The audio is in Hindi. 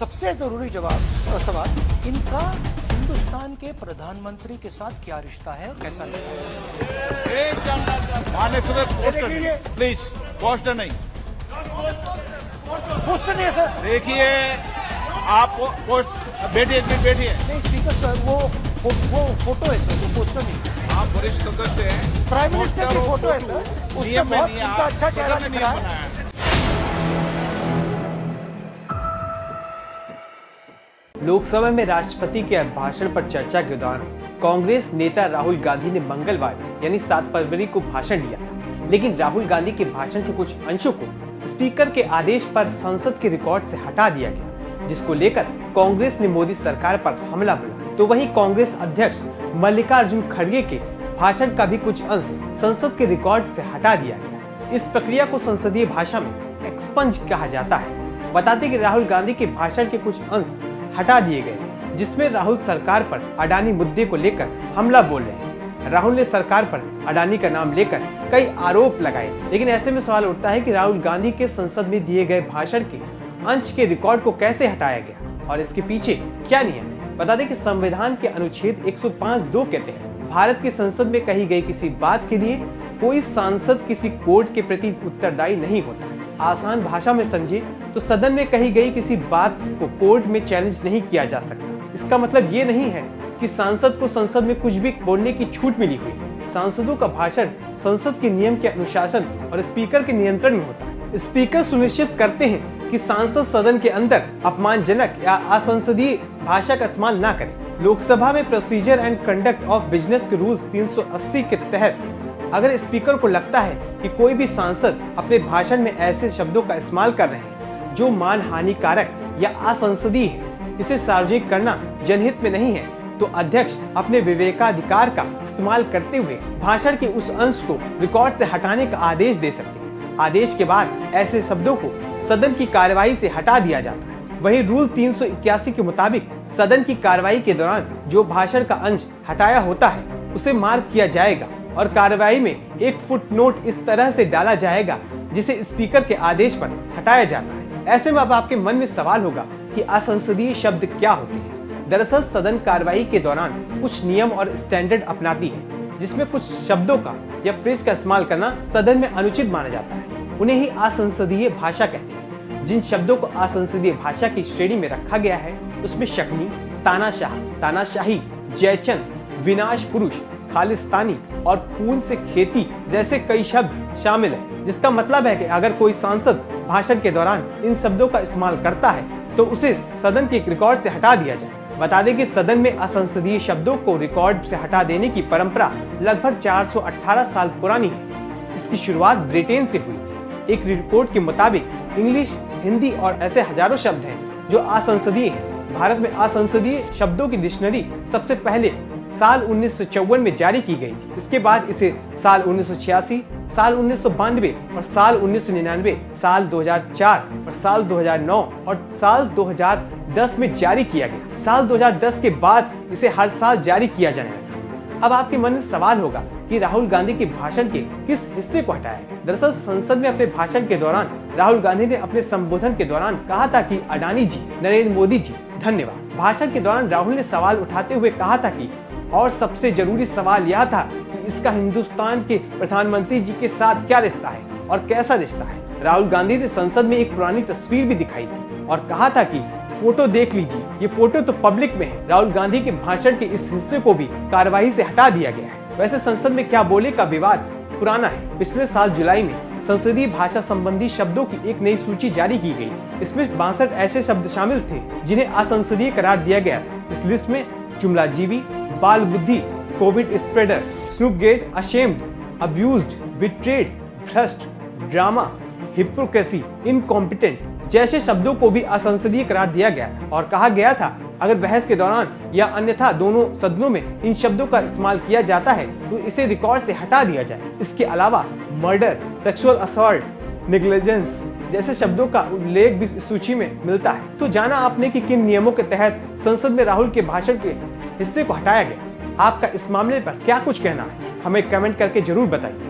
सबसे जरूरी सवाल इनका हिंदुस्तान के प्रधानमंत्री के साथ क्या रिश्ता है और कैसा प्लीज पोस्टर नहीं पोस्टर नहीं है सर। देखिए आप बैठिए बैठिए। नहीं स्पीकर सर, वो फोटो है सर, वो पोस्टर नहीं। आप वरिष्ठ सदस्य हैं, प्राइम मिनिस्टर की फोटो है सर, उसमें बहुत उनका अच्छा चेहरा दिख रहा है। लोकसभा में राष्ट्रपति के भाषण पर चर्चा के दौरान कांग्रेस नेता राहुल गांधी ने मंगलवार यानी 7 फरवरी को भाषण दिया था, लेकिन राहुल गांधी के भाषण के कुछ अंशों को स्पीकर के आदेश पर संसद के रिकॉर्ड से हटा दिया गया, जिसको लेकर कांग्रेस ने मोदी सरकार पर हमला बोला। तो वहीं कांग्रेस अध्यक्ष मल्लिकार्जुन खड़गे के भाषण का भी कुछ अंश संसद के रिकॉर्ड से हटा दिया गया। इस प्रक्रिया को संसदीय भाषा में एक्सपंज कहा जाता है। बताते कि राहुल गांधी के भाषण के कुछ अंश हटा दिए गए थे, जिसमें राहुल सरकार पर अडानी मुद्दे को लेकर हमला बोल रहे हैं। राहुल ने सरकार पर अडानी का नाम लेकर कई आरोप लगाए थे, लेकिन ऐसे में सवाल उठता है कि राहुल गांधी के संसद में दिए गए भाषण के अंश के रिकॉर्ड को कैसे हटाया गया और इसके पीछे क्या नियम है। बता दें कि संविधान के अनुच्छेद 105(2) कहते हैं, भारत की संसद में कही गई किसी बात के लिए कोई सांसद किसी कोर्ट के प्रति उत्तरदायी नहीं होता। आसान भाषा में समझे तो सदन में कही गई किसी बात को कोर्ट में चैलेंज नहीं किया जा सकता। इसका मतलब ये नहीं है कि सांसद को संसद में कुछ भी बोलने की छूट मिली हुई। सांसदों का भाषण संसद के नियम के अनुशासन और स्पीकर के नियंत्रण में होता है। स्पीकर सुनिश्चित करते हैं कि सांसद सदन के अंदर अपमानजनक या असंसदीय भाषा का इस्तेमाल न करें। लोकसभा में procedure and conduct of business के रूल्स 380 के तहत अगर स्पीकर को लगता है कि कोई भी सांसद अपने भाषण में ऐसे शब्दों का इस्तेमाल कर रहे हैं जो मान हानिकारक या असंसदीय है, इसे सार्वजनिक करना जनहित में नहीं है, तो अध्यक्ष अपने विवेकाधिकार का इस्तेमाल करते हुए भाषण के उस अंश को रिकॉर्ड से हटाने का आदेश दे सकते हैं। आदेश के बाद ऐसे शब्दों को सदन की कार्यवाही से हटा दिया जाता है। वहीं रूल 381 के मुताबिक सदन की कार्यवाही के दौरान जो भाषण का अंश हटाया होता है उसे मार्क किया जाएगा और कार्यवाही में एक फुटनोट इस तरह से डाला जाएगा जिसे स्पीकर के आदेश पर हटाया जाता है। ऐसे में अब आपके मन में सवाल होगा कि असंसदीय शब्द क्या होते हैं। दरअसल सदन कार्यवाही के दौरान कुछ नियम और स्टैंडर्ड अपनाती है, जिसमें कुछ शब्दों का या फ्रेज का इस्तेमाल करना सदन में अनुचित माना जाता है। उन्हें ही असंसदीय भाषा कहते हैं। जिन शब्दों को असंसदीय भाषा की श्रेणी में रखा गया है उसमें शकुनी, तानाशाह, तानाशाही, जयचंद, विनाश पुरुष, खालिस्तानी और खून से खेती जैसे कई शब्द शामिल हैं, जिसका मतलब है कि अगर कोई सांसद भाषण के दौरान इन शब्दों का इस्तेमाल करता है तो उसे सदन के रिकॉर्ड से हटा दिया जाए। बता दें कि सदन में असंसदीय शब्दों को रिकॉर्ड से हटा देने की परंपरा लगभग 418 साल पुरानी है। इसकी शुरुआत ब्रिटेन से हुई थी। एक रिपोर्ट के मुताबिक इंग्लिश, हिंदी और ऐसे हजारों शब्द हैं जो असंसदीय हैं। भारत में असंसदीय शब्दों की डिक्शनरी सबसे पहले साल 1954 में जारी की गई थी। इसके बाद इसे साल 1986, साल 1992 और साल 1999, साल 2004 और साल 2009 और साल 2010 में जारी किया गया। साल 2010 के बाद इसे हर साल जारी किया जाने लगा। अब आपके मन में सवाल होगा कि राहुल गांधी के भाषण के किस हिस्से को हटाया गया। दरअसल संसद में अपने भाषण के दौरान राहुल गांधी ने अपने संबोधन के दौरान कहा था कि अडानी जी, नरेंद्र मोदी जी धन्यवाद। भाषण के दौरान राहुल ने सवाल उठाते हुए कहा था कि और सबसे जरूरी सवाल यह था कि इसका हिंदुस्तान के प्रधानमंत्री जी के साथ क्या रिश्ता है और कैसा रिश्ता है। राहुल गांधी ने संसद में एक पुरानी तस्वीर भी दिखाई थी और कहा था कि फोटो देख लीजिए, ये फोटो तो पब्लिक में है। राहुल गांधी के भाषण के इस हिस्से को भी कार्यवाही से हटा दिया गया है। वैसे संसद में क्या बोले का विवाद पुराना है। पिछले साल जुलाई में संसदीय भाषा संबंधी शब्दों की एक नई सूची जारी की गई थी। इसमें 62 ऐसे शब्द शामिल थे जिन्हें असंसदीय करार दिया गया था। इस लिस्ट में जुमलाजीवी, बाल बुद्धि, Covid spreader, Snoopgate, ashamed, abused, betrayed, भ्रष्ट, ड्रामा, हिपोक्रेसी, इनकॉम्पिटेंट जैसे शब्दों को भी असंसदीय करार दिया गया था और कहा गया था अगर बहस के दौरान या अन्यथा दोनों सदनों में इन शब्दों का इस्तेमाल किया जाता है तो इसे रिकॉर्ड से हटा दिया जाए। इसके अलावा मर्डर, सेक्सुअल असॉल्ट, नेग्लिजेंस जैसे शब्दों का उल्लेख भी इस सूची में मिलता है। तो जाना आपने कि किन नियमों के तहत संसद में राहुल के भाषण के हिस्से को हटाया गया। आपका इस मामले पर क्या कुछ कहना है, हमें कमेंट करके जरूर बताइए।